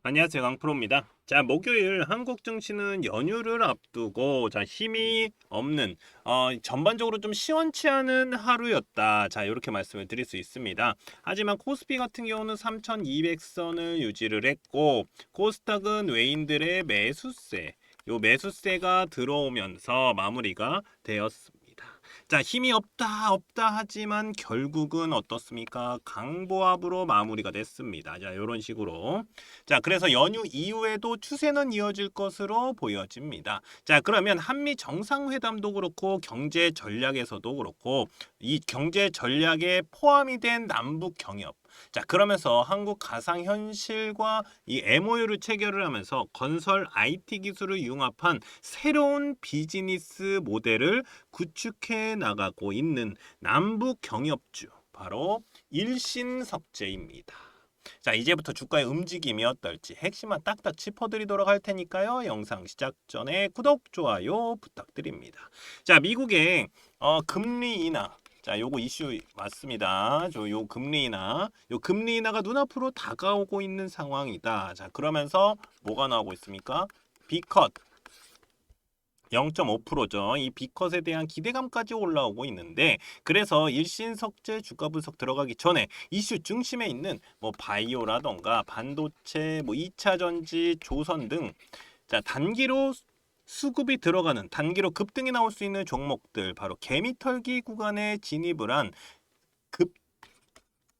안녕하세요, 강프로입니다. 자, 목요일 한국 증시는 연휴를 앞두고 힘이 없는 전반적으로 좀 시원치 않은 하루였다. 자, 이렇게 말씀을 드릴 수 있습니다. 하지만 코스피 같은 경우는 3,200선을 유지를 했고 코스닥은 외인들의 매수세, 요 매수세가 들어오면서 마무리가 되었습니다. 자, 힘이 없다 하지만 결국은 어떻습니까? 강보합으로 마무리가 됐습니다. 자, 이런 식으로. 자, 그래서 연휴 이후에도 추세는 이어질 것으로 보여집니다. 자, 그러면 한미 정상회담도 그렇고 경제 전략에서도 그렇고 이 경제 전략에 포함이 된 남북 경협. 자, 그러면서 한국 가상현실과 이 MOU를 체결을 하면서 건설 IT 기술을 융합한 새로운 비즈니스 모델을 구축해 나가고 있는 남북 경협주 바로 일신석재입니다. 자, 이제부터 주가의 움직임이 어떨지 핵심만 딱딱 짚어드리도록 할 테니까요. 영상 시작 전에 구독, 좋아요 부탁드립니다. 자, 미국의 금리 인하. 자, 요거 이슈 맞습니다. 요 금리 인하. 요 금리 인하가 눈앞으로 다가오고 있는 상황이다. 자, 그러면서 뭐가 나오고 있습니까? B컷 0.5%죠. 이 B컷에 대한 기대감까지 올라오고 있는데 그래서 일신석재 주가 분석 들어가기 전에 이슈 중심에 있는 뭐 바이오라던가 반도체, 뭐 2차 전지, 조선 등 자, 단기로 수급이 들어가는 단기로 급등이 나올 수 있는 종목들 바로 개미털기 구간에 진입을 한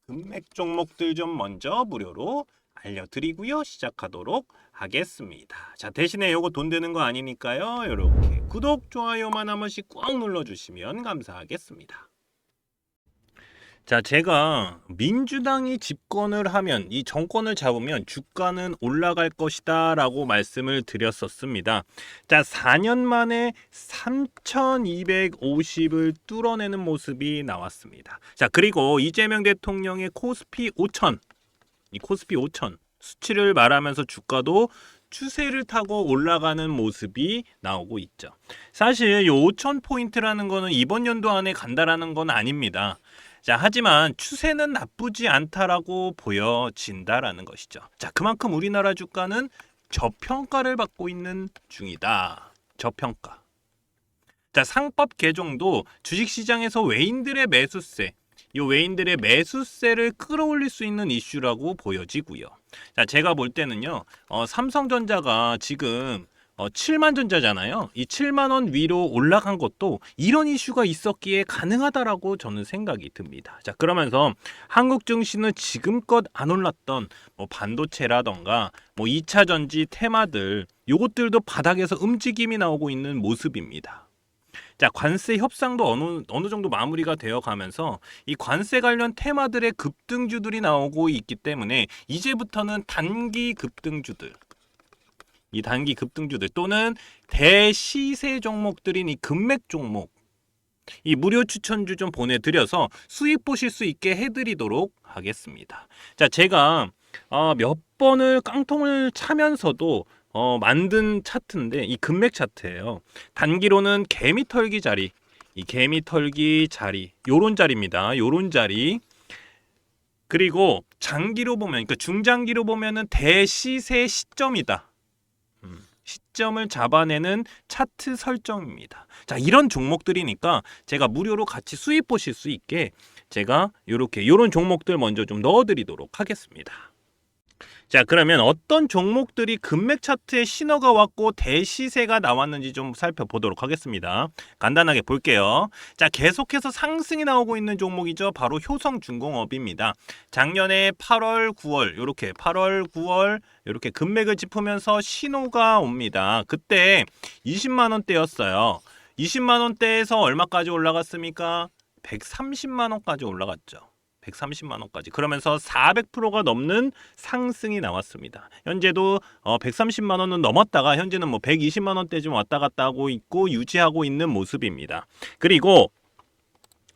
금맥 종목들 좀 먼저 무료로 알려드리고요. 시작하도록 하겠습니다. 자, 대신에 요거 돈 드는 거 아니니까요. 이렇게 구독, 좋아요만 한 번씩 꽉 눌러주시면 감사하겠습니다. 자, 제가 민주당이 집권을 하면 이 정권을 잡으면 주가는 올라갈 것이다 라고 말씀을 드렸었습니다. 자, 4년 만에 3,250을 뚫어내는 모습이 나왔습니다. 자, 그리고 이재명 대통령의 코스피 5천, 이 코스피 5천 수치를 말하면서 주가도 추세를 타고 올라가는 모습이 나오고 있죠. 사실 이 5천 포인트라는 거는 이번 연도 안에 간다라는 건 아닙니다. 자, 하지만 추세는 나쁘지 않다라고 보여진다라는 것이죠. 자, 그만큼 우리나라 주가는 저평가를 받고 있는 중이다. 저평가. 자, 상법 개정도 주식시장에서 외인들의 매수세, 이 외인들의 매수세를 끌어올릴 수 있는 이슈라고 보여지고요. 자, 제가 볼 때는요, 삼성전자가 지금 7만 전자잖아요. 이 7만 원 위로 올라간 것도 이런 이슈가 있었기에 가능하다라고 저는 생각이 듭니다. 자, 그러면서 한국 증시는 지금껏 안 올랐던 뭐 반도체라던가 뭐 2차 전지 테마들 요것들도 바닥에서 움직임이 나오고 있는 모습입니다. 자, 관세 협상도 어느 정도 마무리가 되어 가면서 이 관세 관련 테마들의 급등주들이 나오고 있기 때문에 이제부터는 단기 급등주들, 이 단기 급등주들 또는 대시세 종목들인 이 금맥 종목, 이 무료 추천주 좀 보내드려서 수익 보실 수 있게 해드리도록 하겠습니다. 자, 제가 몇 번을 깡통을 차면서도 만든 차트인데 이 금맥 차트예요. 단기로는 개미털기 자리, 이 개미털기 자리, 요런 자리입니다. 요런 자리. 그리고 장기로 보면, 그러니까 중장기로 보면은 대시세 시점이다. 시점을 잡아내는 차트 설정입니다. 자, 이런 종목들이니까 제가 무료로 같이 수익 보실 수 있게 제가 요런 종목들 먼저 좀 넣어드리도록 하겠습니다. 자, 그러면 어떤 종목들이 금맥 차트에 신호가 왔고 대시세가 나왔는지 좀 살펴보도록 하겠습니다. 간단하게 볼게요. 자, 계속해서 상승이 나오고 있는 종목이죠. 바로 효성중공업입니다. 작년에 8월, 9월 이렇게 8월, 9월 이렇게 금맥을 짚으면서 신호가 옵니다. 그때 20만 원대였어요. 20만 원대에서 얼마까지 올라갔습니까? 130만 원까지 올라갔죠. 130만 원까지. 그러면서 400%가 넘는 상승이 나왔습니다. 현재도 130만 원은 넘었다가 현재는 뭐 120만 원대쯤 왔다 갔다 하고 있고 유지하고 있는 모습입니다. 그리고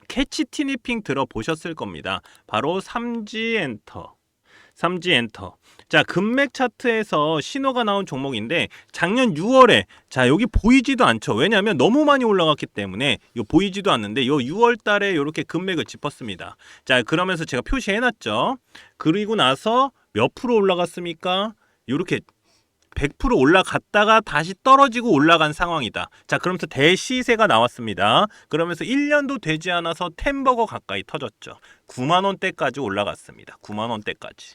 캐치 티니핑 들어보셨을 겁니다. 바로 삼지엔터. 삼지엔터. 자, 금맥 차트에서 신호가 나온 종목인데 작년 6월에 자, 여기 보이지도 않죠. 왜냐하면 너무 많이 올라갔기 때문에 요 보이지도 않는데 요 6월 달에 이렇게 금맥을 짚었습니다. 자, 그러면서 제가 표시해 놨죠. 그리고 나서 몇 프로 올라갔습니까? 이렇게 100% 올라갔다가 다시 떨어지고 올라간 상황이다. 자, 그러면서 대시세가 나왔습니다. 그러면서 1년도 되지 않아서 10버거 가까이 터졌죠. 9만 원대까지 올라갔습니다. 9만 원대까지.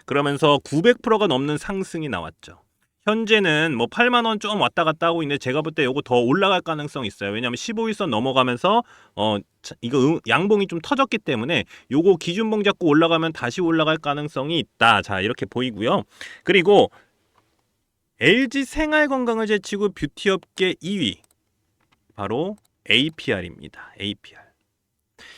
그러면서 900%가 넘는 상승이 나왔죠. 현재는 뭐 8만 원 좀 왔다 갔다 하고 있는데 제가 볼 때 요거 더 올라갈 가능성이 있어요. 왜냐하면 15일선 넘어가면서 이거 양봉이 좀 터졌기 때문에 요거 기준봉 잡고 올라가면 다시 올라갈 가능성이 있다. 자, 이렇게 보이고요. 그리고 LG 생활건강을 제치고 뷰티업계 2위 바로 APR입니다. APR.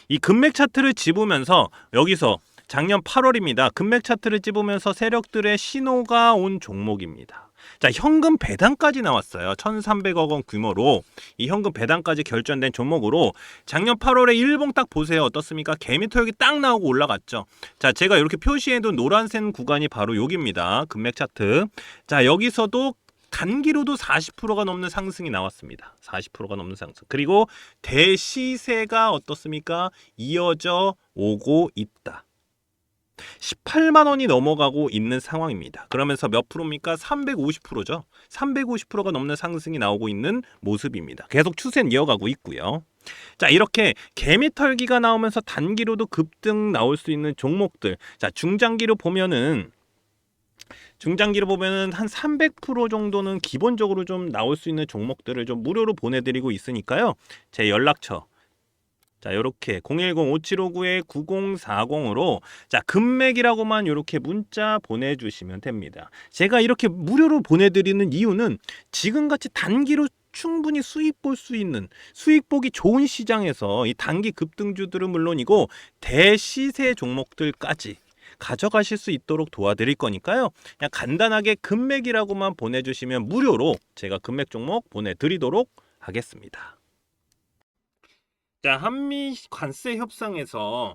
이 금맥 차트를 집으면서 여기서 작년 8월입니다. 금맥 차트를 집으면서 세력들의 신호가 온 종목입니다. 자, 현금 배당까지 나왔어요. 1,300억 원 규모로 이 현금 배당까지 결정된 종목으로 작년 8월에 일봉 딱 보세요. 어떻습니까? 개미털기 딱 나오고 올라갔죠. 자, 제가 이렇게 표시해둔 노란색 구간이 바로 여기입니다. 금맥 차트. 자, 여기서도 단기로도 40%가 넘는 상승이 나왔습니다. 40%가 넘는 상승. 그리고 대시세가 어떻습니까? 이어져 오고 있다. 18만 원이 넘어가고 있는 상황입니다. 그러면서 몇 프로입니까? 350%죠. 350%가 넘는 상승이 나오고 있는 모습입니다. 계속 추세는 이어가고 있고요. 자, 이렇게 개미털기가 나오면서 단기로도 급등 나올 수 있는 종목들. 자, 중장기로 보면은 한 300% 정도는 기본적으로 좀 나올 수 있는 종목들을 좀 무료로 보내드리고 있으니까요. 제 연락처 자, 요렇게 010-5759-9040으로 자, 금맥이라고만 요렇게 문자 보내주시면 됩니다. 제가 이렇게 무료로 보내드리는 이유는 지금같이 단기로 충분히 수익 볼 수 있는 수익 보기 좋은 시장에서 이 단기 급등주들은 물론이고 대시세 종목들까지 가져가실 수 있도록 도와드릴 거니까요. 그냥 간단하게 금맥이라고만 보내주시면 무료로 제가 금맥 종목 보내드리도록 하겠습니다. 자, 한미 관세 협상에서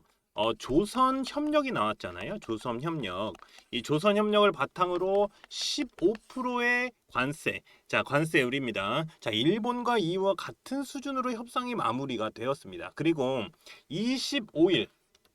조선 협력이 나왔잖아요. 조선 협력. 이 조선 협력을 바탕으로 15%의 관세. 자, 관세율입니다. 자, 일본과 이와 같은 수준으로 협상이 마무리가 되었습니다. 그리고 25일,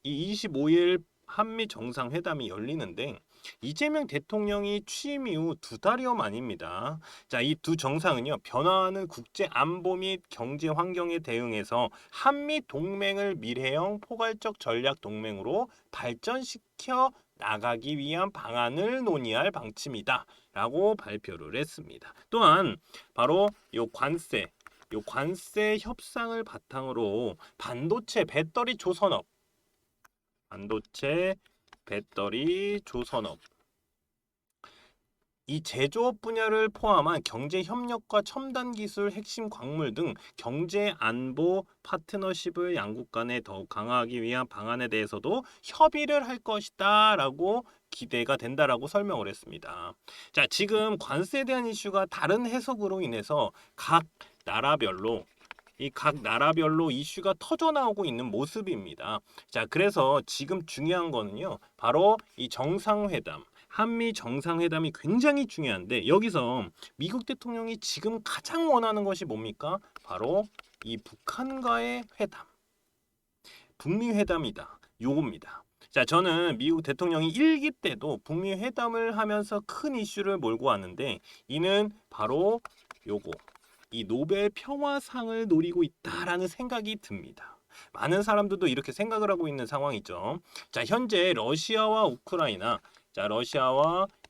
이 25일 한미 정상회담이 열리는데 이재명 대통령이 취임 이후 2달여 만입니다. 자, 이 두 정상은요, 변화하는 국제 안보 및 경제 환경에 대응해서 한미 동맹을 미래형 포괄적 전략 동맹으로 발전시켜 나가기 위한 방안을 논의할 방침이다. 라고 발표를 했습니다. 또한 바로 요 관세 협상을 바탕으로 반도체 배터리 조선업 이 제조업 분야를 포함한 경제 협력과 첨단 기술, 핵심 광물 등 경제 안보 파트너십을 양국 간에 더욱 강화하기 위한 방안에 대해서도 협의를 할 것이다라고 기대가 된다라고 설명을 했습니다. 자, 지금 관세에 대한 이슈가 다른 해석으로 인해서 각 나라별로 이슈가 터져나오고 있는 모습입니다. 자, 그래서 지금 중요한 거는요, 바로 이 정상회담, 한미 정상회담이 굉장히 중요한데 여기서 미국 대통령이 지금 가장 원하는 것이 뭡니까? 바로 이 북한과의 회담, 북미 회담이다. 요겁니다. 자, 저는 미국 대통령이 1기 때도 북미 회담을 하면서 큰 이슈를 몰고 왔는데 이는 바로 요거 이 노벨 평화상을 노리고 있다라는 생각이 듭니다. 많은 사람들도 이렇게 생각을 하고 있는 상황이죠. 자, 현재 러시아와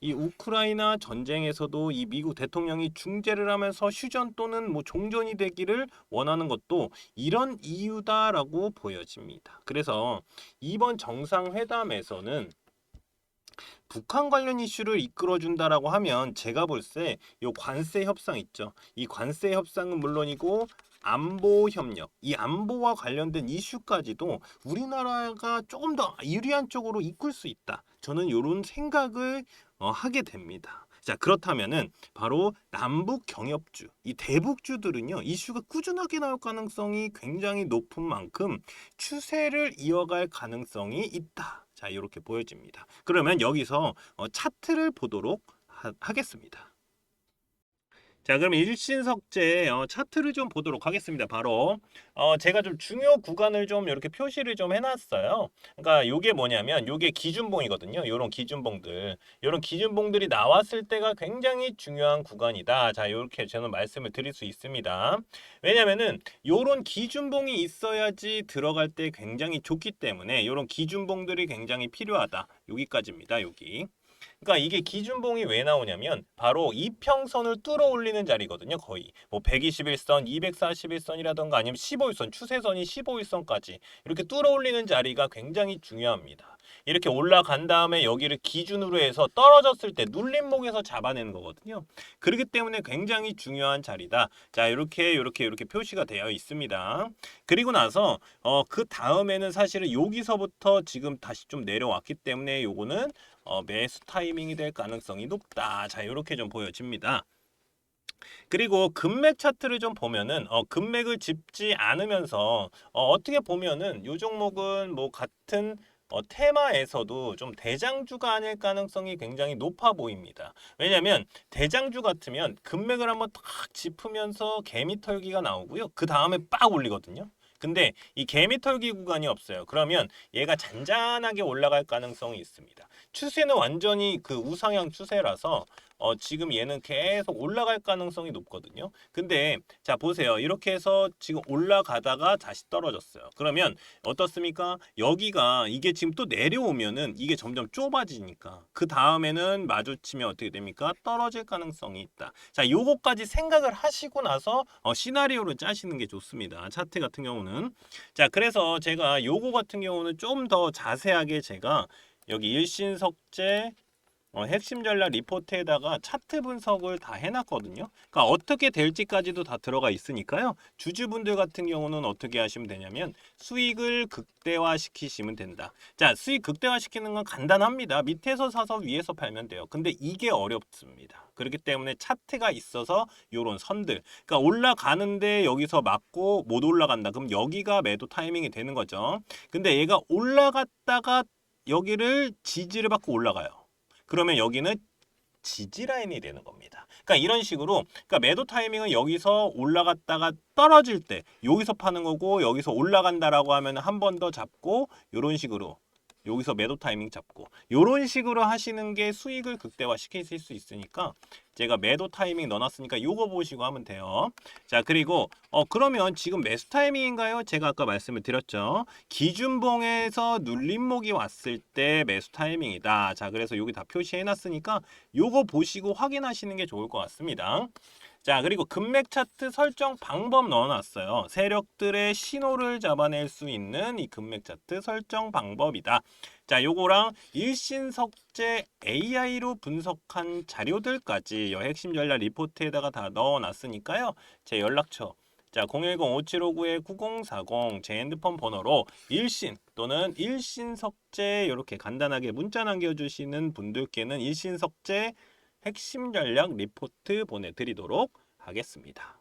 이 우크라이나 전쟁에서도 이 미국 대통령이 중재를 하면서 휴전 또는 뭐 종전이 되기를 원하는 것도 이런 이유다라고 보여집니다. 그래서 이번 정상회담에서는 북한 관련 이슈를 이끌어준다라고 하면 제가 볼 때 이 관세 협상 있죠. 이 관세 협상은 물론이고 안보 협력, 이 안보와 관련된 이슈까지도 우리나라가 조금 더 유리한 쪽으로 이끌 수 있다. 저는 이런 생각을 하게 됩니다. 자, 그렇다면은 바로 남북 경협주, 이 대북주들은요, 이슈가 꾸준하게 나올 가능성이 굉장히 높은 만큼 추세를 이어갈 가능성이 있다. 자, 이렇게 보여집니다. 그러면 여기서 차트를 보도록 하겠습니다. 자, 그럼 일신석재 차트를 좀 보도록 하겠습니다. 바로 제가 좀 중요 구간을 좀 이렇게 표시를 좀 해놨어요. 그러니까 요게 뭐냐면 요게 기준봉이거든요. 요런 기준봉들, 요런 기준봉들이 나왔을 때가 굉장히 중요한 구간이다. 자, 요렇게 저는 말씀을 드릴 수 있습니다. 왜냐면은 요런 기준봉이 있어야지 들어갈 때 굉장히 좋기 때문에 요런 기준봉들이 굉장히 필요하다. 여기까지입니다. 여기. 그러니까 이게 기준봉이 왜 나오냐면 바로 이평선을 뚫어 올리는 자리거든요. 거의 뭐 121선, 241선이라던가 아니면 15일선, 추세선이 15일선까지 이렇게 뚫어 올리는 자리가 굉장히 중요합니다. 이렇게 올라간 다음에 여기를 기준으로 해서 떨어졌을 때 눌림목에서 잡아내는 거거든요. 그렇기 때문에 굉장히 중요한 자리다. 자, 이렇게 표시가 되어 있습니다. 그리고 나서 그 다음에는 사실은 여기서부터 지금 다시 좀 내려왔기 때문에 요거는 매수 타이밍이 될 가능성이 높다. 자, 이렇게 좀 보여집니다. 그리고 금맥 차트를 좀 보면은 금맥을 짚지 않으면서 어떻게 보면은 이 종목은 뭐 같은 테마에서도 좀 대장주가 아닐 가능성이 굉장히 높아 보입니다. 왜냐하면 대장주 같으면 금맥을 한번 탁 짚으면서 개미털기가 나오고요. 그 다음에 빡 올리거든요. 근데 이 개미털기 구간이 없어요. 그러면 얘가 잔잔하게 올라갈 가능성이 있습니다. 추세는 완전히 그 우상향 추세라서 지금 얘는 계속 올라갈 가능성이 높거든요. 근데 자 보세요. 이렇게 해서 지금 올라가다가 다시 떨어졌어요. 그러면 어떻습니까? 여기가 이게 지금 또 내려오면은 이게 점점 좁아지니까 그 다음에는 마주치면 어떻게 됩니까? 떨어질 가능성이 있다. 자, 요거까지 생각을 하시고 나서 시나리오를 짜시는 게 좋습니다. 차트 같은 경우는. 자, 그래서 제가 요거 같은 경우는 좀 더 자세하게 제가 여기 일신석재 핵심 전략 리포트에다가 차트 분석을 다 해놨거든요. 그러니까 어떻게 될지까지도 다 들어가 있으니까요. 주주분들 같은 경우는 어떻게 하시면 되냐면 수익을 극대화시키시면 된다. 자, 수익 극대화시키는 건 간단합니다. 밑에서 사서 위에서 팔면 돼요. 근데 이게 어렵습니다. 그렇기 때문에 차트가 있어서 요런 선들. 그러니까 올라가는데 여기서 맞고 못 올라간다. 그럼 여기가 매도 타이밍이 되는 거죠. 근데 얘가 올라갔다가 여기를 지지를 받고 올라가요. 그러면 여기는 지지 라인이 되는 겁니다. 그러니까 이런 식으로 그러니까 매도 타이밍은 여기서 올라갔다가 떨어질 때 여기서 파는 거고 여기서 올라간다라고 하면 한 번 더 잡고 이런 식으로 여기서 매도 타이밍 잡고 이런 식으로 하시는 게 수익을 극대화시킬 수 있으니까 제가 매도 타이밍 넣어놨으니까 요거 보시고 하면 돼요. 자, 그리고 그러면 지금 매수 타이밍인가요? 제가 아까 말씀을 드렸죠. 기준봉에서 눌림목이 왔을 때 매수 타이밍이다. 자, 그래서 여기 다 표시해놨으니까 요거 보시고 확인하시는 게 좋을 것 같습니다. 자, 그리고 금맥 차트 설정 방법 넣어놨어요. 세력들의 신호를 잡아낼 수 있는 이 금맥 차트 설정 방법이다. 자, 요거랑 일신석재 AI로 분석한 자료들까지 이 핵심 전략 리포트에다가 다 넣어놨으니까요. 제 연락처 자 010-5759-9040 제 핸드폰 번호로 일신 또는 일신석재 이렇게 간단하게 문자 남겨주시는 분들께는 일신석재 핵심 전략 리포트 보내드리도록 하겠습니다.